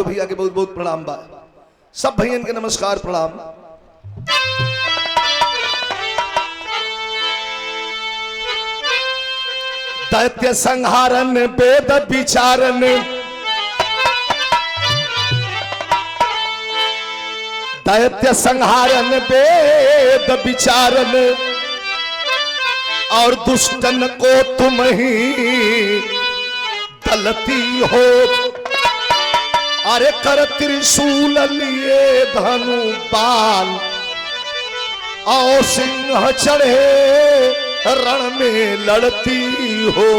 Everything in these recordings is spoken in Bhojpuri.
भैया के बहुत बहुत प्रणाम बा। सब भैयन के नमस्कार प्रणाम। दैत्य संहारन वेद विचारन, दैत्य संहारन वेद विचारन, और दुष्टन को तुम ही दलती हो। अरे कर त्रिशूल लिए धनु बाण, और सिंह चढ़े रण में लड़ती हो।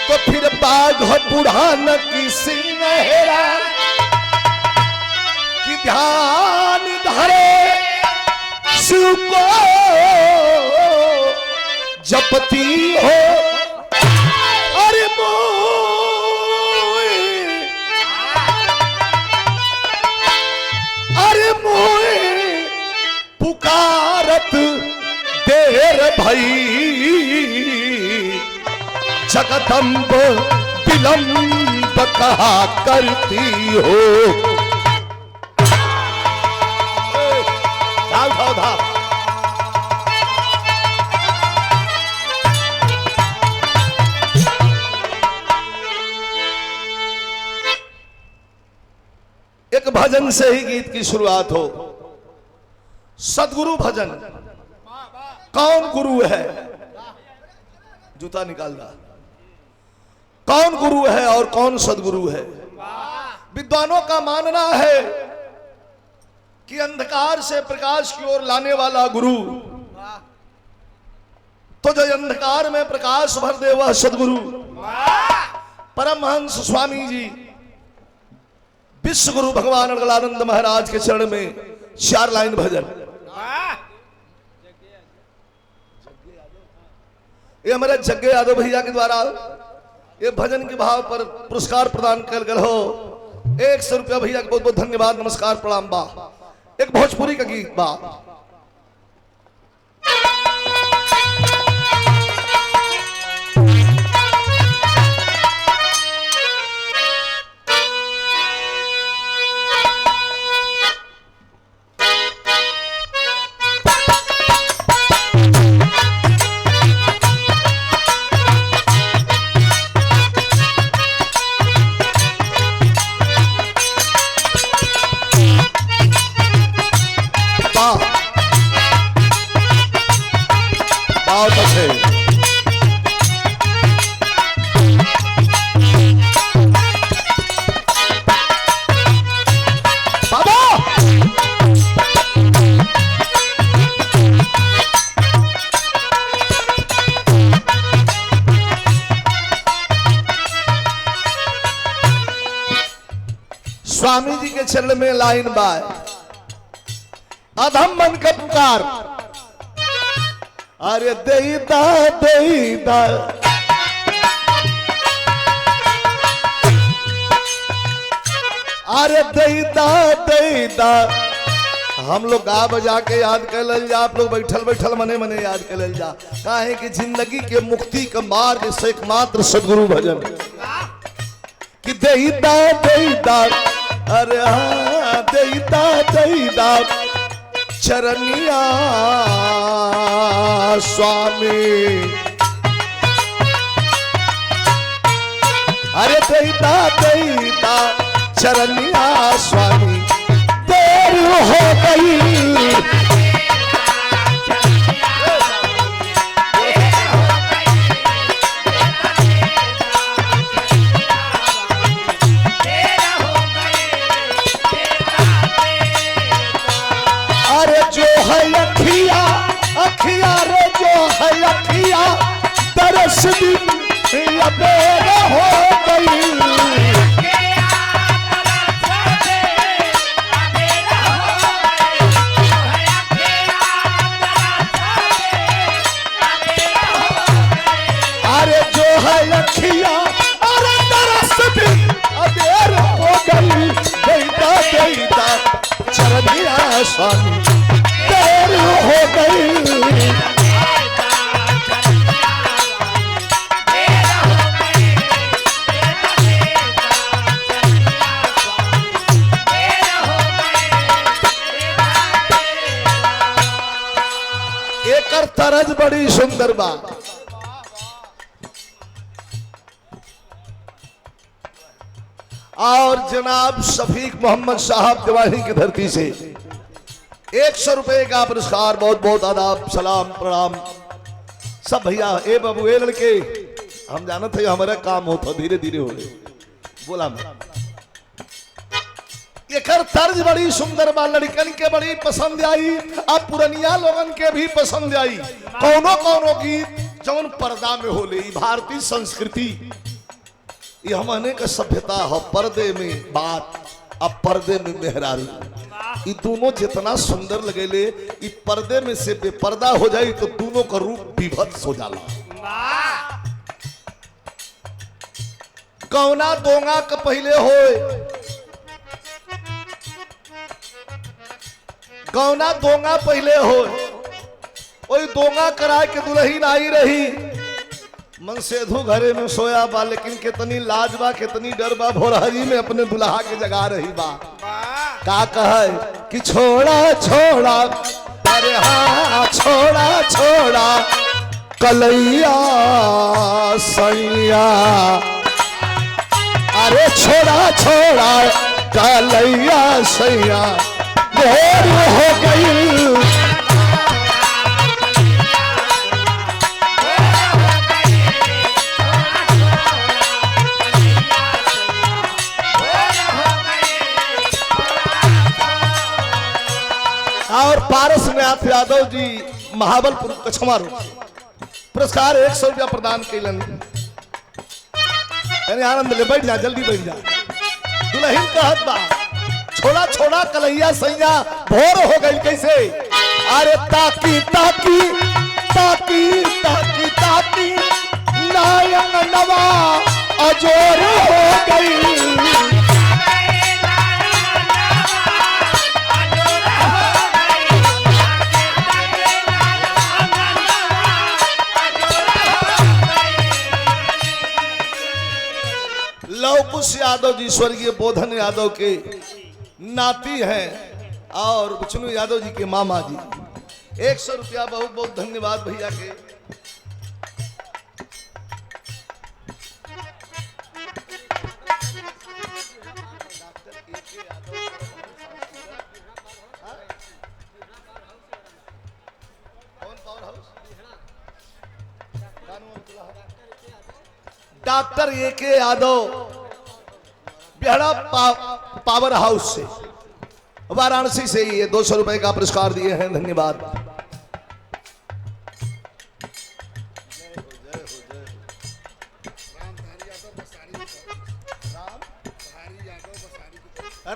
तो फिर बाघ बुढ़ान की सिंह हेरा, कि ध्यान धरे शिव को जपती हो। अरे मोए, अरे मोए पुकारत देर भई, जगदम्ब विलंब कहा करती हो। धाव धाव धाव। एक भजन से ही गीत की शुरुआत हो। सदगुरु भजन। कौन गुरु है? जूता निकाल रहा। कौन गुरु है और कौन सदगुरु है? विद्वानों का मानना है कि अंधकार से प्रकाश की ओर लाने वाला गुरु, तो जो अंधकार में प्रकाश भर दे वह सदगुरु। परमहंस स्वामी जी विश्व गुरु भगवान अड़गड़ानंद महाराज के चरण में 4 लाइन भजन। ये हमारे जग्गे यादव भैया के द्वारा ये भजन के भाव पर पुरस्कार प्रदान कर गए हो। 100 रुपया भैया के बहुत बहुत धन्यवाद, नमस्कार प्रणाम बा। एक भोजपुरी का गीत बा। स्वामी जी के चरण में लाइन बाय। अधम मन का पुकार, अरे देईदा देईदा, अरे देईदा देईदा। हम लोग गा बजा के याद कर लेल जा, आप लोग बैठल बैठल मने मने याद कर लेल जा। काहे कि जिंदगी के मुक्ति का मार्ग से एकमात्र सदगुरु भजन। कि देईदा देईदा, अरे हाँ देईदा देईदा, चरनिया स्वामी। अरे देईदा देईदा, चरनिया स्वामी। देर हो गई, अखिया रे जो है अखिया, तरस दिन अबेर हो गई। अरे जो है अखिया, अरे तरस दिन अबेर हो गई। देईदा देईदा, चरनिया स्वामी। देर हो गई, बड़ी सुंदर बात। और जनाब शफीक मोहम्मद साहब दिवाही की धरती से 100 रुपए का पुरस्कार। बहुत बहुत आदाब, सलाम, प्रणाम सब भैया। ए बाबू, ए लड़के, हम जानते थे हमारा काम होता, धीरे धीरे हो रहे बोला मैं। एकर तर्ज बड़ी सुंदर बा, लड़कन के बड़ी पसंद आई, अब पुरनिया लोगन के भी पसंद आई। कौनो कौनो गीत जौन पर्दा में होले, भारतीय संस्कृति, ये हमने का सभ्यता हो। पर्दे में बात, अब पर्दे में मेहरारू, ये दोनों जितना सुंदर लगेले, ये पर्दे में से बेपर्दा हो जाए तो दोनों का रूप विभत्स हो जाला। कौना दोंगा का पहले होए, कौना दोंगा पहले हो, वही दोंगा करा के दुल्हन आई रही। मन सेधु घरे में सोया बा, लेकिन कितनी लाज बा, कितनी डर बा, भोरहरी में अपने दुल्हा के जगा रही बा। का कहे कि छोड़ा छोड़ा, अरे हाँ छोड़ा छोड़ा कलैया सैया, अरे छोड़ा छोड़ा कलैया सैया, भोर हो गई। और पारस नाथ यादव जी महाबलपुर कछमा पुरस्कार 100 रुपया प्रदान कैलन। आनंद ले, बैठ जा, जल्दी बैठ जा। दुल्हन कहत बा, छोड़ा छोड़ा कलैया सैया, भोर हो गई कैसे? अरे ताकी ताकी ताकी ताकी ताकी नायन नवा अजोर हो गई। लव कुश यादव जी स्वर्गीय बोधन यादव के नाती हैं और विष्णु यादव जी के मामा जी। 100 रुपया, बहुत बहुत धन्यवाद भैया के। Doctor A.K. यादव बिहाड़ा पावर हाउस से, वाराणसी से ये 200 रुपए का पुरस्कार दिए हैं, धन्यवाद।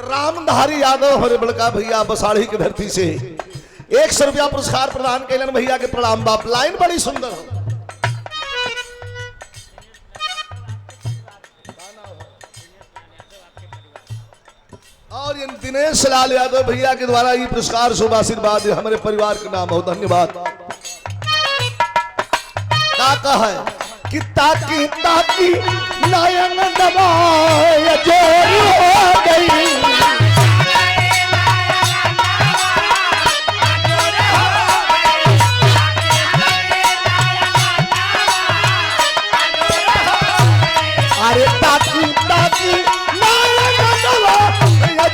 रामधारी यादव हमारे बड़का भैया बसाड़ी की धरती से 100 रुपया पुरस्कार प्रदान कैलन भैया के प्रणाम बाप। लाइन बड़ी सुंदर हो। और इन दिनेश लाल यादव भैया के द्वारा ये पुरस्कार शुभ आशीर्वाद हमारे परिवार के नाम हो, धन्यवाद। ताका है कि ताकी ताकी नयन दबाए जोर हो गई। अरे ताकी ताकी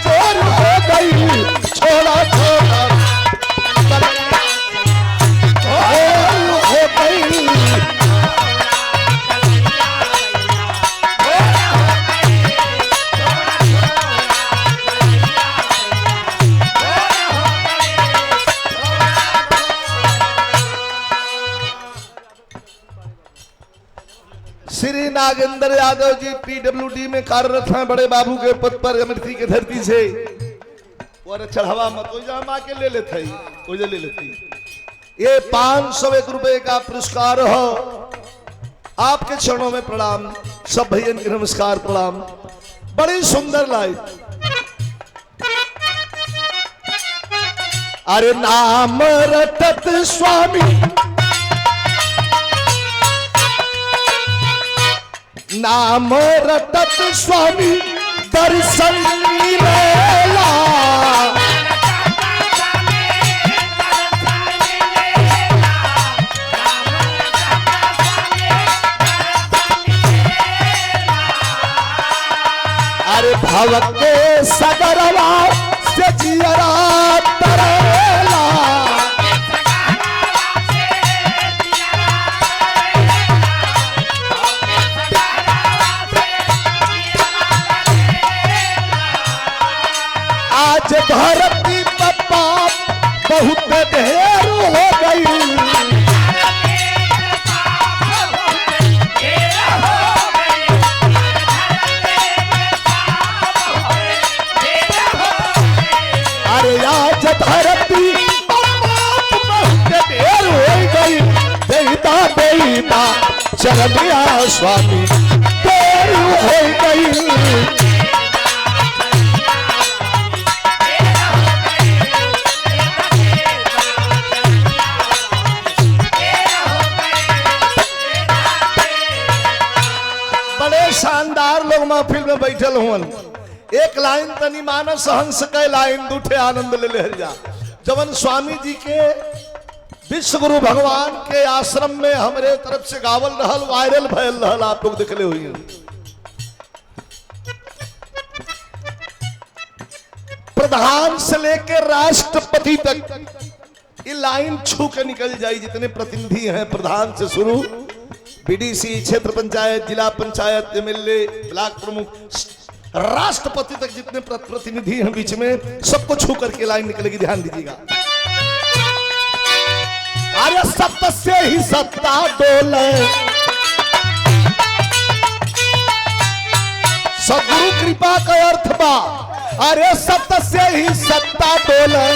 जोर हो गई, छोड़ा छोड़ा हो गई। श्री नागेंद्र यादव जी PWD में कार्यरत हैं, बड़े बाबू के पद पर, अमृति की धरती से। और चढ़ावा मत माँ के ले लेते, ले लेते। ये 501 रुपए का पुरस्कार हो। आपके चरणों में प्रणाम, सब भैया के नमस्कार प्रणाम। बड़ी सुंदर लाइट। अरे नाम रटत स्वामी, नाम रटत स्वामी दर्शन मिलेला। अरे भव के सगरवा से जियरा तरेला आज धरती पर पाप बहुत ढेर हो गई अरे आज धरती बहुत ढेर हो गई देता देता चरनिया स्वामी देर हो गई शानदार लोग महफिल में बैठल हुन एक लाइन तनी मानस हंस के लाइन दूठे आनंद ले ले जा जवन स्वामी जी के विश्व गुरु भगवान के आश्रम में हमरे तरफ से गावल रहल वायरल भयल रहल आप लोग देखले हुई प्रधान से लेकर राष्ट्रपति तक ये लाइन छू के निकल जाई जितने प्रतिनिधि हैं प्रधान से शुरू बीडीसी क्षेत्र पंचायत जिला पंचायत एमएलए ब्लॉक प्रमुख राष्ट्रपति तक जितने प्रतिनिधि हैं बीच में सबको छू करके लाइन निकलेगी ध्यान दीजिएगा अरे सत्य से ही सत्ता डोले सदगुरु कृपा का अर्थ बा अरे सत्य से ही सत्ता डोले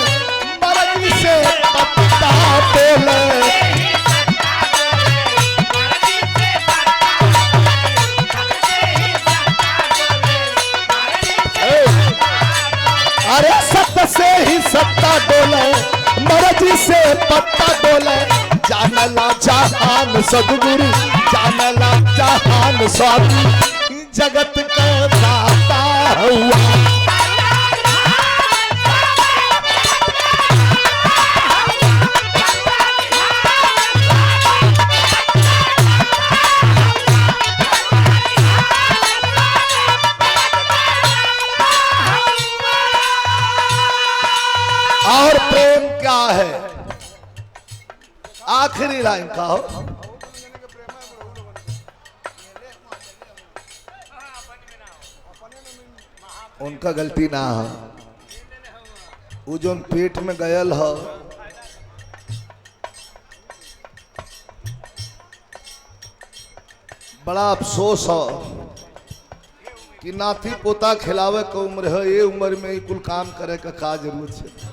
मर्जी से पत्ता डोले अरे सत्य से ही सत्ता डोले मर्जी से पत्ता डोले जानला जहान सदगुरु जानला जहान स्वामी जगत का दाता हुआ और प्रेम क्या है आखिरी लाइन का हो उनका गलती ना हो वो जो पेट में गयल हो बड़ा अफसोस हो कि नाती पोता खिलावे का उम्र है ये उम्र में ही कुल काम करे का जरूरत है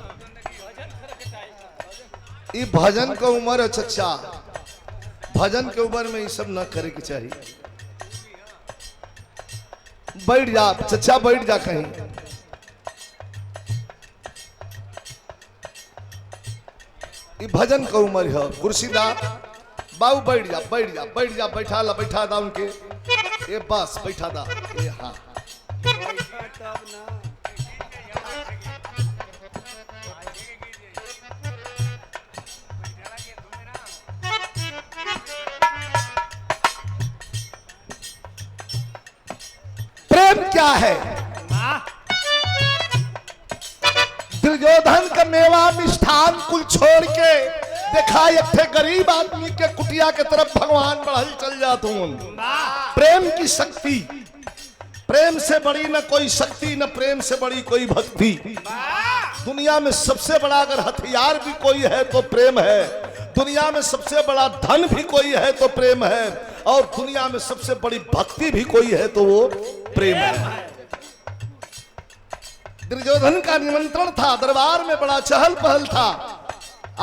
ये भजन का उम्र है चचा भजन के उम्र में ये सब न करे की चाहिए बैठ जा चचा बैठ जा कहीं ये भजन का उम्र है कुर्सीदा बाबू बैठ जा बैठा दा उनके ये बस बैठा दा ये हाँ प्रेम क्या है दुर्योधन का मेवा मिष्ठान कुल छोड़ के देखा एक गरीब आदमी के कुटिया के तरफ भगवान बढ़ल चल जाते हैं प्रेम की शक्ति प्रेम से बड़ी न कोई शक्ति न प्रेम से बड़ी कोई भक्ति दुनिया में सबसे बड़ा अगर हथियार भी कोई है तो प्रेम है दुनिया में सबसे बड़ा धन भी कोई है तो प्रेम है और दुनिया में सबसे बड़ी भक्ति भी कोई है तो वो प्रेम है दुर्योधन का निमंत्रण था दरबार में बड़ा चहल पहल था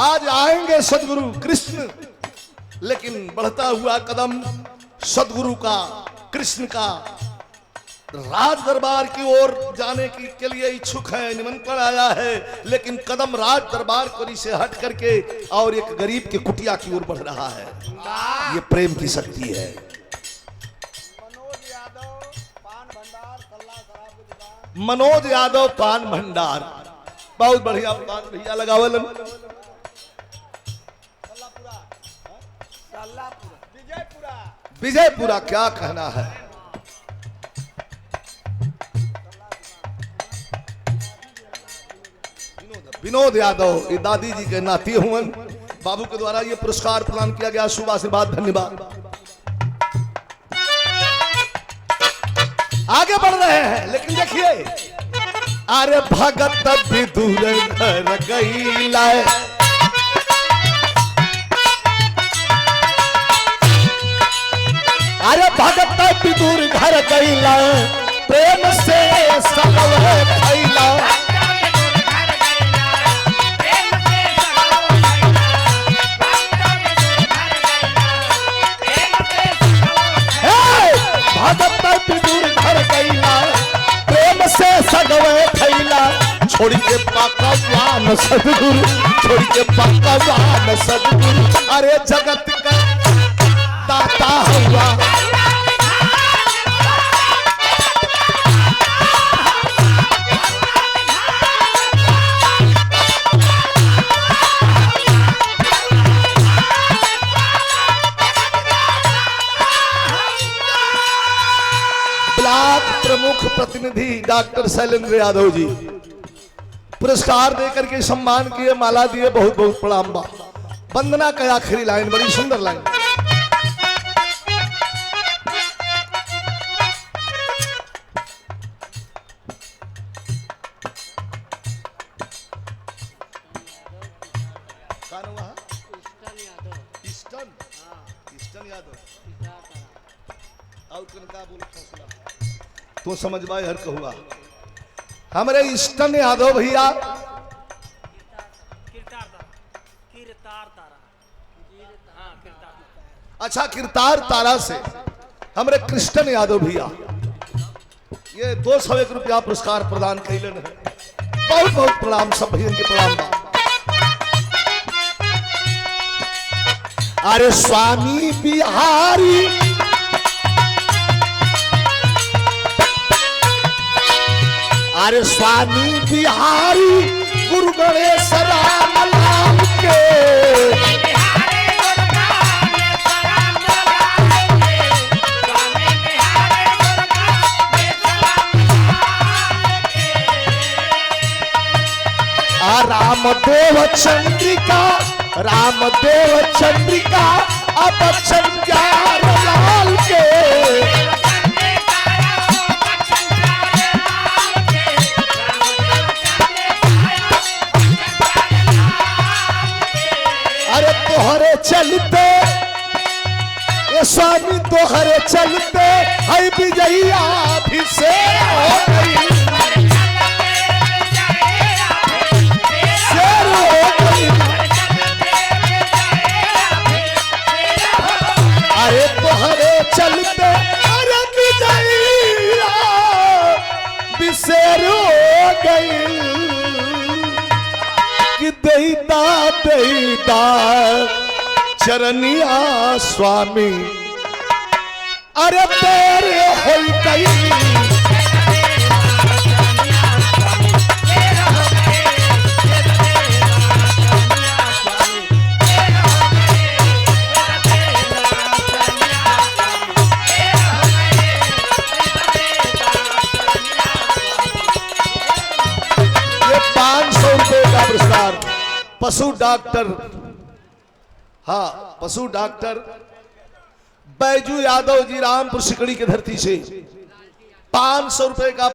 आज आएंगे सदगुरु कृष्ण लेकिन बढ़ता हुआ कदम सदगुरु का कृष्ण का राज दरबार की ओर जाने के लिए इच्छुक है निमंत्रण आया है लेकिन कदम राज दरबार कोरी से हट करके और एक गरीब के कुटिया की ओर बढ़ रहा है ये प्रेम की शक्ति है मनोज यादव पान भंडार बहुत बढ़िया पान भैया लगावल विजयपुरा क्या कहना है विनोद यादव ये दादी जी के नाती हुए, बाबू के द्वारा ये पुरस्कार प्रदान किया गया। शुभ आशीर्वाद, धन्यवाद। आगे बढ़ रहे हैं, लेकिन देखिए, अरे भगत विदुर घर गईला, अरे भगत विदुर घर गईला, प्रेम से सगवे खैला। भगत विदुर घर गईला, प्रेम से सगवे खैला। छोड़ के पकवान सदगुरु, छोड़ के पकवान सदगुरु, अरे जगत का दाता हुआ। प्रमुख प्रतिनिधि डॉक्टर शैलेंद्र यादव जी पुरस्कार देकर के सम्मान किए, माला दिए, बहुत बहुत प्रणाम बा। वंदना का आखिरी लाइन बड़ी सुंदर लाइन, तो समझ बाई हर कहुआ हमारे इष्टन यादव भैया, अच्छा किरतार तारा से हमारे कृष्ण यादव भैया ये 201 रुपया पुरस्कार प्रदान कैलन है। बहुत बहुत प्रणाम, सब भैया के प्रणाम बा। अरे स्वामी बिहारी, अरे स्वामी बिहारी गुरु गणेश राम नाम के, रामदेव चंद्रिका, रामदेव चंद्रिका अब चंद्र लाल के, तोहरे चलते ये स्वामी, तोहरे चलते है विजया अभिषेक हो गई, शेर हो गई। अरे तोहरे चलते अरे विजया अभिषेक हो गई, कि देता देता चरनिया स्वामी, अरे तेरे हो गई। ये 500 रुपए का पुरस्कार पशु डॉक्टर, हाँ पशु डॉक्टर बैजू यादव जी रामपुर सिकड़ी की धरती से 500 रुपए का